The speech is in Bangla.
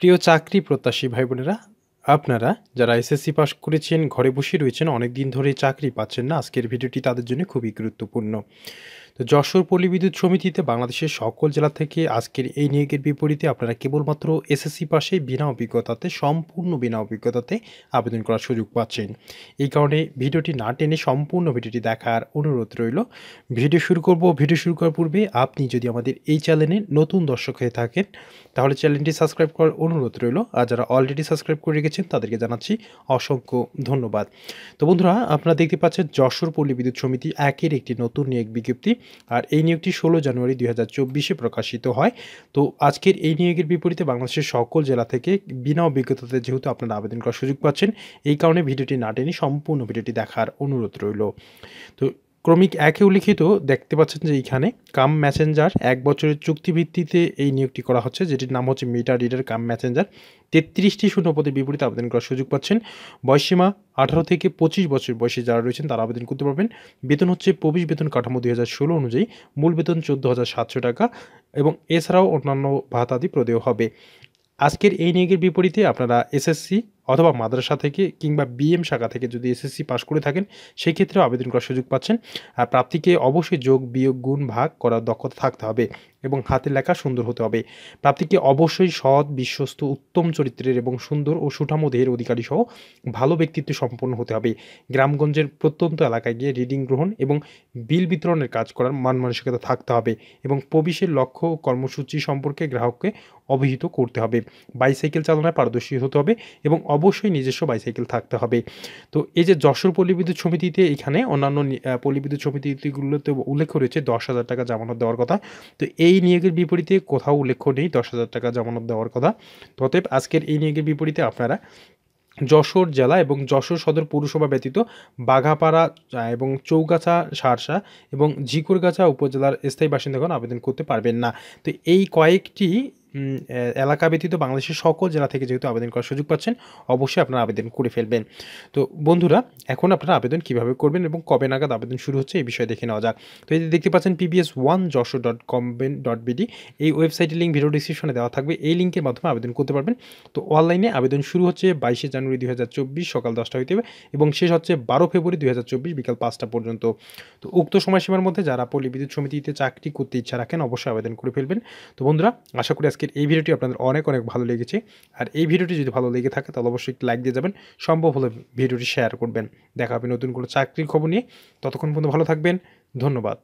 প্রিয় চাকরি প্রত্যাশী ভাই বোনেরা, আপনারা যারা এসএসসি পাস করেছেন, ঘরে বসে রয়েছেন, অনেকদিন ধরে চাকরি পাচ্ছেন না, আজকের ভিডিওটি তাদের জন্য খুবই গুরুত্বপূর্ণ। তো যশোর পল্লী বিদ্যুৎ সমিতিতে বাংলাদেশের সকল জেলা থেকে আজকের এই নিয়োগের বিপরীতে আপনারা কেবলমাত্র এসএসসি পাশে বিনা অভিজ্ঞতাতে, সম্পূর্ণ বিনা অভিজ্ঞতাতে আবেদন করার সুযোগ পাচ্ছেন। এই কারণে ভিডিওটি না টেনে সম্পূর্ণ ভিডিওটি দেখার অনুরোধ রইল। ভিডিও শুরু করার পূর্বে আপনি যদি আমাদের এই চ্যানেলে নতুন দর্শক হয়ে থাকেন, তাহলে চ্যানেলটি সাবস্ক্রাইব করার অনুরোধ রইল। আর যারা অলরেডি সাবস্ক্রাইব করে রেখেছেন তাদেরকে জানাচ্ছি অসংখ্য ধন্যবাদ। তো বন্ধুরা, আপনারা দেখতে পাচ্ছেন যশোর পল্লী বিদ্যুৎ সমিতি একের একটি নতুন নিয়োগ বিজ্ঞপ্তি। আর এই নিয়োগটি 16 জানুয়ারি 2024-এ প্রকাশিত হয়। তো আজকের এই নিয়োগের বিপরীতে বাংলাদেশের সকল জেলা থেকে বিনা অভিজ্ঞতাতে যেহেতু আপনারা আবেদন করার সুযোগ পাচ্ছেন, এই কারণে ভিডিওটি না টেনে সম্পূর্ণ ভিডিওটি দেখার অনুরোধ রইল। তো ক্রমিক 1 এ উল্লিখিত দেখতে পাচ্ছেন যে এইখানে কাম মেসেঞ্জার 1 বছরের চুক্তিভিত্তিতে এই নিয়োগটি করা হচ্ছে, যেটির নাম হচ্ছে মিটার রিডার কাম মেসেঞ্জার। 33টি শূন্যপদের বিপরীতে আবেদন করার সুযোগ পাচ্ছেন। বয়সসীমা 18 থেকে 25 বছর বয়সী যারা রয়েছেন তারা আবেদন করতে পারবেন। বেতন হচ্ছে প্রবেশ বেতন কাঠামো 2016 অনুযায়ী মূল বেতন 14,700 টাকা এবং এছাড়াও অন্যান্য ভাতাদি প্রদেয় হবে। আজকের এই নিয়োগের বিপরীতে আপনারা এসএসসি অথবা মাদ্রাসা থেকে কিংবা বিএম শাখা থেকে যদি এসএসসি পাস করে থাকেন, সেই ক্ষেত্রেও আবেদন করার সুযোগ পাচ্ছেন। আর প্রার্থীকে অবশ্যই যোগ, বিয়োগ, গুণ, ভাগ করার দক্ষতা থাকতে হবে এবং হাতের লেখা সুন্দর হতে হবে। প্রার্থীকে অবশ্যই সৎ, বিশ্বস্ত, উত্তম চরিত্রের এবং সুন্দর ও সুঠামো দেহের অধিকারী সহ ভালো ব্যক্তিত্ব সম্পন্ন হতে হবে। গ্রামগঞ্জের প্রত্যন্ত এলাকায় গিয়ে রিডিং গ্রহণ এবং বিল বিতরণের কাজ করার মান মানসিকতা থাকতে হবে এবং প্রবেশের লক্ষ্য ও কর্মসূচি সম্পর্কে গ্রাহককে অবহিত করতে হবে। বাইসাইকেল চালনায় পারদর্শী হতে হবে এবং অবশ্যই নিজস্ব বাইসাইকেল থাকতে হবে। তো এই যে যশোর পল্লী বিদ্যুৎ সমিতিতে এখানে অন্যান্য পল্লী বিদ্যুৎ সমিতিগুলোতে উল্লেখ রয়েছে 10,000 টাকা জামানত দেওয়ার কথা। তো এই নিয়োগের বিপরীতে কোথাও উল্লেখ নেই 10,000 টাকা জামানত দেওয়ার কথা। অতএব আজকের এই নিয়োগের বিপরীতে আপনারা যশোর জেলা এবং যশোর সদর পৌরসভা ব্যতীত বাঘাপাড়া এবং চৌগাছা, শার্শা এবং ঝিকরগাছা উপজেলার স্থায়ী বাসিন্দাগণ আবেদন করতে পারবেন না। তো এই কয়েকটি এলাকা ব্যতীত বাংলাদেশের সকল জেলা থেকে যেহেতু আবেদন করার সুযোগ পাচ্ছেন, অবশ্যই আপনারা আবেদন করে ফেলবেন। তো বন্ধুরা, এখন আপনারা আবেদন কিভাবে করবেন এবং কবে নাগাদ আবেদন শুরু হচ্ছে এই বিষয়ে দেখে নেওয়া যাক। তো এই যে দেখতে পাচ্ছেন pbs1joshor.com.bd, এই ওয়েবসাইটের লিঙ্ক ভিডিও ডিসক্রিপশনে দেওয়া থাকবে। এই লিঙ্কের মাধ্যমে আবেদন করতে পারবেন। তো অনলাইনে আবেদন শুরু হচ্ছে 22 জানুয়ারি 2024 সকাল 10টা হইতে এবং শেষ হচ্ছে 12 ফেব্রুয়ারি 2024 বিকাল 5টা পর্যন্ত। তো উক্ত সময়সীমার মধ্যে যারা পল্লী বিদ্যুৎ সমিতিতে চাকরি করতে ইচ্ছা রাখেন, অবশ্যই আবেদন করে ফেলবেন। তো বন্ধুরা, আশা করি আজকের এই ভিডিওটি আপনাদের অনেক ভালো লেগেছে। আর এই ভিডিওটি যদি ভালো লেগে থাকে তাহলে অবশ্যই একটি লাইক দিয়ে যাবেন। সম্ভব হলে ভিডিওটি শেয়ার করবেন। দেখা হবে নতুন কোনো চাকরির খবর নিয়ে। ততক্ষণ পর্যন্ত ভালো থাকবেন। ধন্যবাদ।